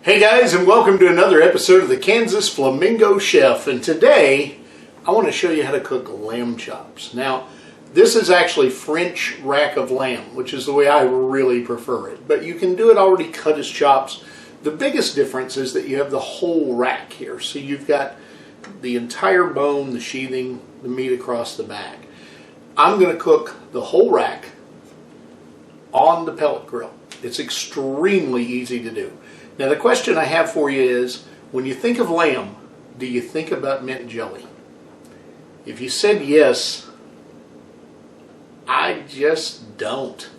Hey guys, and welcome to another episode of the Kansas Flamingo Chef. And today I want to show you how to cook lamb chops. Now, this is actually French rack of lamb, which is the way I really prefer it. But you can do it already cut as chops. The biggest difference is that you have the whole rack here. So you've got the entire bone, the sheathing, the meat across the back. I'm going to cook the whole rack on the pellet grill. It's extremely easy to do. Now the question I have for you is, when you think of lamb, do you think about mint jelly? If you said yes, I just don't.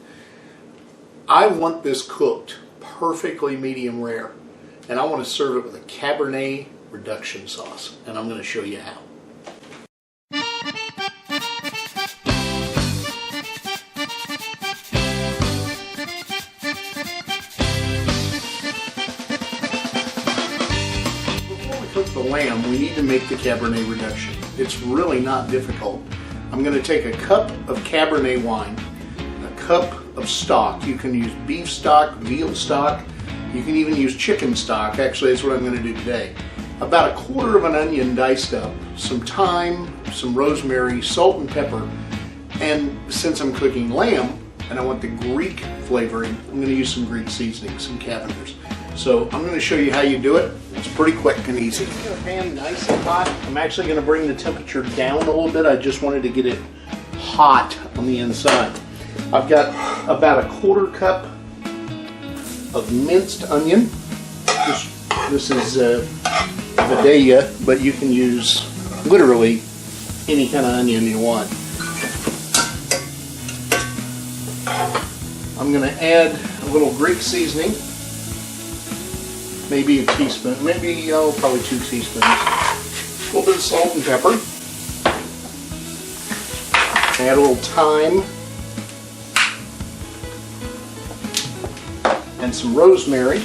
I want this cooked perfectly medium rare, and I want to serve it with a Cabernet reduction sauce, and I'm going to show you how. The lamb, we need to make the Cabernet reduction. It's really not difficult. I'm going to take a cup of Cabernet wine, a cup of stock. You can use beef stock, veal stock, you can even use chicken stock. Actually, that's what I'm going to do today. About a quarter of an onion diced up, some thyme, some rosemary, salt and pepper, and since I'm cooking lamb and I want the Greek flavoring, I'm going to use some Greek seasoning, some Cabernets. So I'm going to show you how you do it. It's pretty quick and easy. Get a pan nice and hot. I'm actually going to bring the temperature down a little bit. I just wanted to get it hot on the inside. I've got about a quarter cup of minced onion. This is Vidalia, but you can use literally any kind of onion you want. I'm going to add a little Greek seasoning. Maybe a teaspoon, probably 2 teaspoons. A little bit of salt and pepper. Add a little thyme. And some rosemary.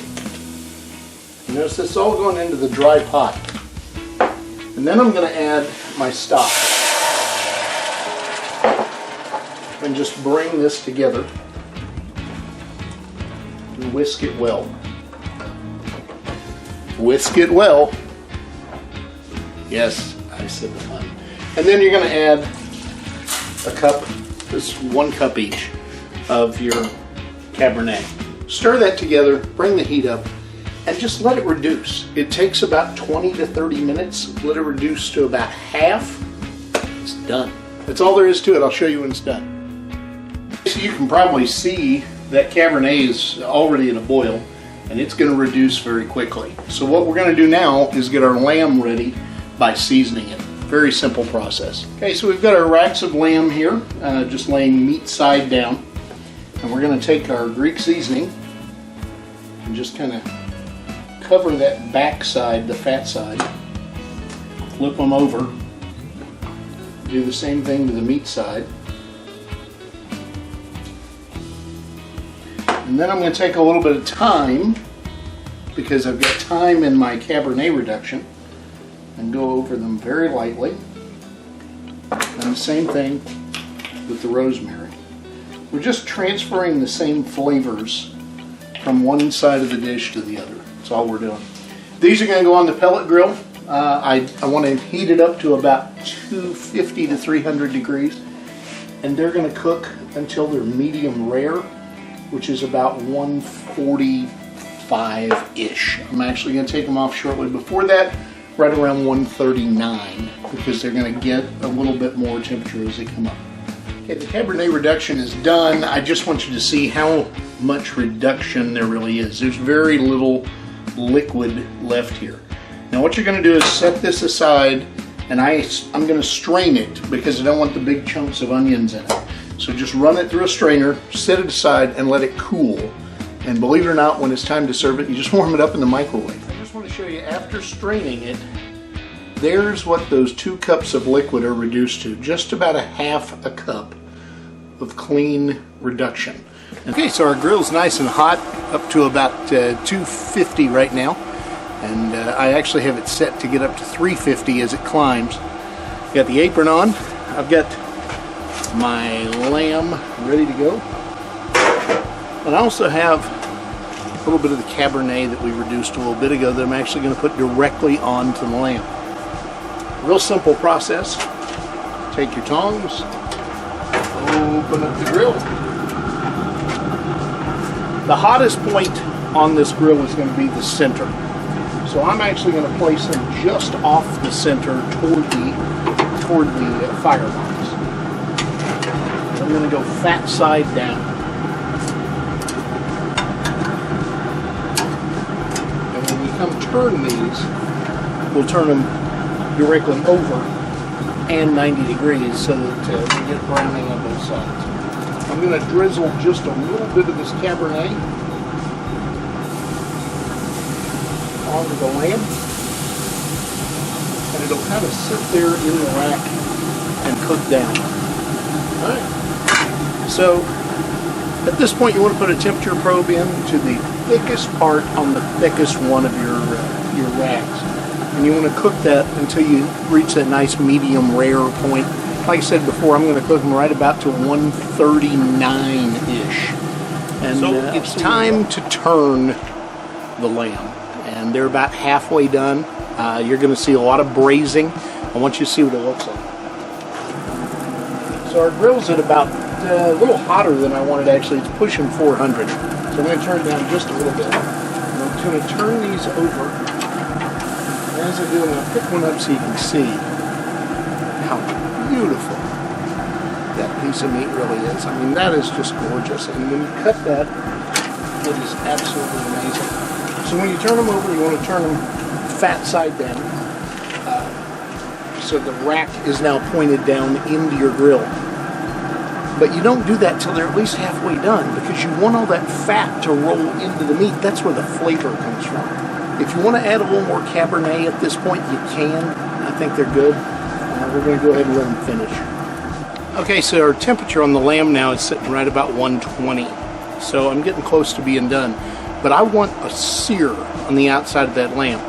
Notice this is all going into the dry pot. And then I'm going to add my stock. And just bring this together. And whisk it well. Whisk it well. Yes, I said the pun. And then you're going to add a cup, this 1 cup each, of your Cabernet. Stir that together, bring the heat up, and just let it reduce. It takes about 20 to 30 minutes. Let it reduce to about half. It's done. That's all there is to it. I'll show you when it's done. So you can probably see that Cabernet is already at a boil, and it's going to reduce very quickly. So what we're going to do now is get our lamb ready by seasoning it. Very simple process. Okay, so we've got our racks of lamb here, just laying meat side down. And we're going to take our Greek seasoning and just kind of cover that back side, the fat side. Flip them over. Do the same thing to the meat side. And then I'm going to take a little bit of thyme, because I've got thyme in my Cabernet reduction, and go over them very lightly. And the same thing with the rosemary. We're just transferring the same flavors from one side of the dish to the other. That's all we're doing. These are going to go on the pellet grill. I want to heat it up to about 250 to 300 degrees. And they're going to cook until they're medium rare, which is about 145-ish. I'm actually going to take them off shortly before that, right around 139, because they're going to get a little bit more temperature as they come up. Okay, the Cabernet reduction is done. I just want you to see how much reduction there really is. There's very little liquid left here. Now what you're going to do is set this aside, and I'm going to strain it because I don't want the big chunks of onions in it. So just run it through a strainer, set it aside, and let it cool. And believe it or not, when it's time to serve it, you just warm it up in the microwave. I just want to show you, after straining it, there's what those 2 cups of liquid are reduced to. Just about a half a cup of clean reduction. Okay, so our grill's nice and hot, up to about 250 right now. And I actually have it set to get up to 350 as it climbs. Got the apron on. I've got my lamb ready to go. And I also have little bit of the Cabernet that we reduced a little bit ago that I'm actually going to put directly onto the lamb. Real simple process. Take your tongs, open up the grill. The hottest point on this grill is going to be the center. So I'm actually going to place them just off the center toward the firebox. I'm going to go fat side down. And when we come turn these, we'll turn them directly over and 90 degrees so that we get browning on both sides. I'm going to drizzle just a little bit of this Cabernet onto the lamb, and it'll kind of sit there in the rack and cook down. Alright, so at this point you want to put a temperature probe in to the thickest part on the thickest one of your racks, and you want to cook that until you reach that nice medium rare point. Like I said before, I'm going to cook them right about to 139-ish, and so it's time to turn the lamb. And they're about halfway done. You're going to see a lot of braising. I want you to see what it looks like. So our grill's at about a little hotter than I wanted actually. It's pushing 400. So I'm going to turn it down just a little bit. And I'm going to turn these over. And as I do, I'm going to pick one up so you can see how beautiful that piece of meat really is. I mean, that is just gorgeous. And when you cut that, it is absolutely amazing. So when you turn them over, you want to turn them fat side down. So the rack is now pointed down into your grill. But you don't do that till they're at least halfway done, because you want all that fat to roll into the meat. That's where the flavor comes from. If you want to add a little more Cabernet at this point, you can. I think they're good. We're going to go ahead and let them finish. Okay, so our temperature on the lamb now is sitting right about 120. So I'm getting close to being done. But I want a sear on the outside of that lamb.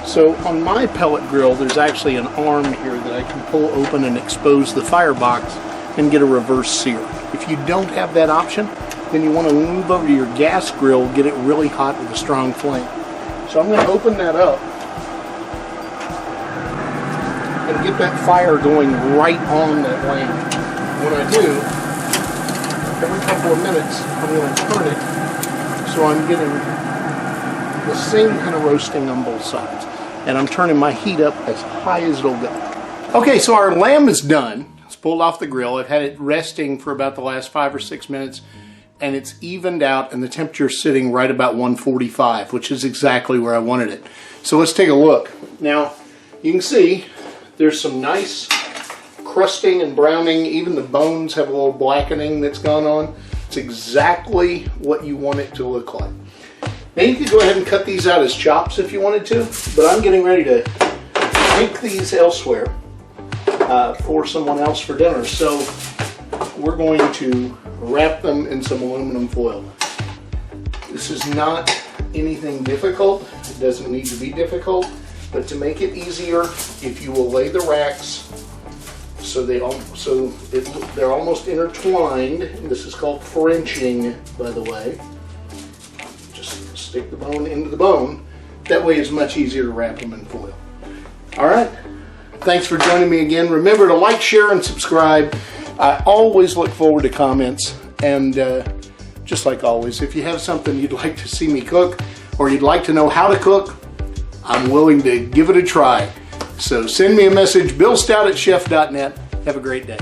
So on my pellet grill, there's actually an arm here that I can pull open and expose the firebox and get a reverse sear. If you don't have that option, then you want to move over to your gas grill, get it really hot with a strong flame. So I'm going to open that up and get that fire going right on that lamb. When I do, every couple of minutes, I'm going to turn it so I'm getting the same kind of roasting on both sides. And I'm turning my heat up as high as it'll go. Okay, so our lamb is done. It's pulled off the grill. I've had it resting for about the last 5 or 6 minutes, and it's evened out, and the temperature's sitting right about 145, which is exactly where I wanted it. So let's take a look. Now, you can see there's some nice crusting and browning. Even the bones have a little blackening that's gone on. It's exactly what you want it to look like. Now you could go ahead and cut these out as chops if you wanted to, but I'm getting ready to take these elsewhere for someone else for dinner. So we're going to wrap them in some aluminum foil. This is not anything difficult. It doesn't need to be difficult, but to make it easier, if you will lay the racks so they're almost intertwined. This is called Frenching, by the way. Just stick the bone into the bone. That way it's much easier to wrap them in foil. All right. Thanks for joining me again. Remember to like, share, and subscribe. I always look forward to comments. And just like always, if you have something you'd like to see me cook or you'd like to know how to cook, I'm willing to give it a try. So send me a message, billstout@chef.net. Have a great day.